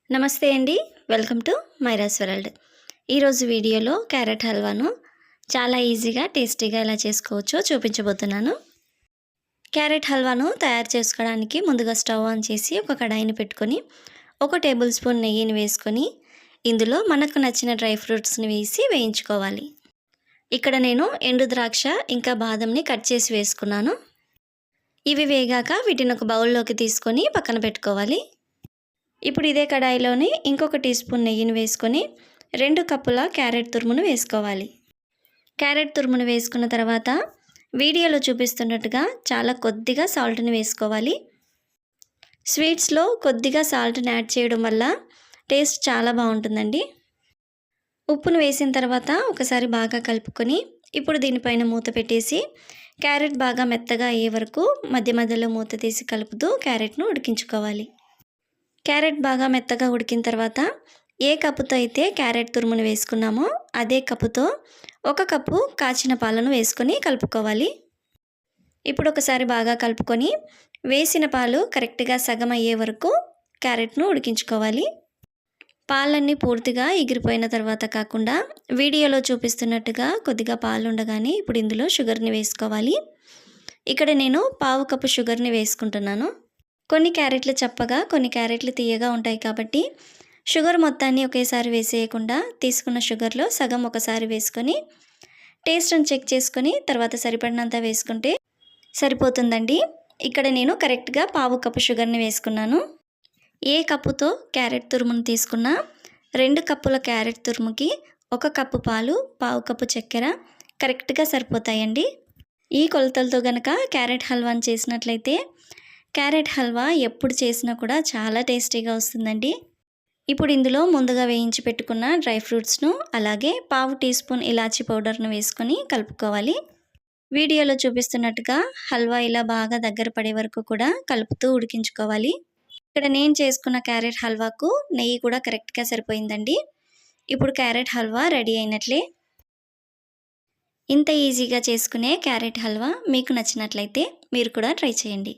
నమస్తే అండి, welcome to మైరాస్ world. ఈరోజు వీడియోలో క్యారెట్ హల్వాను చాలా ఈజీగా టేస్టీగా ఎలా చేసుకోవచ్చో చూపించబోతున్నాను. క్యారెట్ హల్వాను తయారు చేసుకోవడానికి ముందుగా స్టవ్ ఆన్ చేసి ఒక కడాయిని పెట్టుకొని 1 టేబుల్ స్పూన్ నెయ్యిని వేసుకొని ఇందులో మనకు నచ్చిన డ్రై ఫ్రూట్స్ని వేసి వేయించుకోవాలి. ఇక్కడ నేను ఎండు ద్రాక్ష ఇంకా బాదంని కట్ చేసి వేసుకున్నాను. ఇవి వేగాక వీటిని ఒక బౌల్లోకి తీసుకొని పక్కన పెట్టుకోవాలి. ఇప్పుడు ఇదే కడాయిలోని ఇంకొక టీ స్పూన్ నెయ్యిని వేసుకొని 2 కప్పుల క్యారెట్ తురుమును వేసుకోవాలి. క్యారెట్ తురుమును వేసుకున్న తర్వాత వీడియోలో చూపిస్తున్నట్టుగా చాలా కొద్దిగా సాల్ట్ని వేసుకోవాలి. స్వీట్స్లో కొద్దిగా సాల్ట్ని యాడ్ చేయడం వల్ల టేస్ట్ చాలా బాగుంటుందండి. ఉప్పును వేసిన తర్వాత ఒకసారి బాగా కలుపుకొని ఇప్పుడు దీనిపైన మూత పెట్టేసి క్యారెట్ బాగా మెత్తగా అయ్యే వరకు మధ్య మధ్యలో మూత తీసి కలుపుతూ క్యారెట్ను ఉడికించుకోవాలి. క్యారెట్ బాగా మెత్తగా ఉడికిన తర్వాత ఏ కప్పుతో అయితే క్యారెట్ తురుమును వేసుకున్నామో అదే కప్పుతో 1 కప్పు కాచిన పాలను వేసుకొని కలుపుకోవాలి. ఇప్పుడు ఒకసారి బాగా కలుపుకొని వేసిన పాలు కరెక్ట్గా సగం అయ్యే వరకు క్యారెట్ను ఉడికించుకోవాలి. పాలన్నీ పూర్తిగా ఎగిరిపోయిన తర్వాత కాకుండా వీడియోలో చూపిస్తున్నట్టుగా కొద్దిగా పాలు ఉండగానే ఇప్పుడు ఇందులో షుగర్ని వేసుకోవాలి. ఇక్కడ నేను 1/2 కప్పు షుగర్ని వేసుకుంటున్నాను. కొన్ని క్యారెట్లు చప్పగా కొన్ని క్యారెట్లు తీయగా ఉంటాయి కాబట్టి షుగర్ మొత్తాన్ని ఒకేసారి వేసేయకుండా తీసుకున్న షుగర్లో సగం ఒకసారి వేసుకొని టేస్ట్ని చెక్ చేసుకొని తర్వాత సరిపడినంత వేసుకుంటే సరిపోతుందండి. ఇక్కడ నేను కరెక్ట్గా 1/2 కప్పు షుగర్ని వేసుకున్నాను. ఏ కప్పుతో క్యారెట్ తురుమును తీసుకున్నా 2 కప్పుల క్యారెట్ తురుముకి 1 కప్పు పాలు 1/2 కప్పు చక్కెర కరెక్ట్గా సరిపోతాయండి. ఈ కొలతలతో కనుక క్యారెట్ హల్వాని చేసినట్లయితే క్యారెట్ హల్వా ఎప్పుడు చేసినా కూడా చాలా టేస్టీగా వస్తుందండి. ఇప్పుడు ఇందులో ముందుగా వేయించి పెట్టుకున్న డ్రై ఫ్రూట్స్ను అలాగే 1/2 టీ స్పూన్ ఇలాచీ పౌడర్ను వేసుకొని కలుపుకోవాలి. వీడియోలో చూపిస్తున్నట్టుగా హల్వా ఇలా బాగా దగ్గర పడే వరకు కూడా కలుపుతూ ఉడికించుకోవాలి. ఇక్కడ నేను చేసుకున్న క్యారెట్ హల్వాకు నెయ్యి కూడా కరెక్ట్గా సరిపోయిందండి. ఇప్పుడు క్యారెట్ హల్వా రెడీ అయినట్లే. ఇంత ఈజీగా చేసుకునే క్యారెట్ హల్వా మీకు నచ్చినట్లయితే మీరు కూడా ట్రై చేయండి.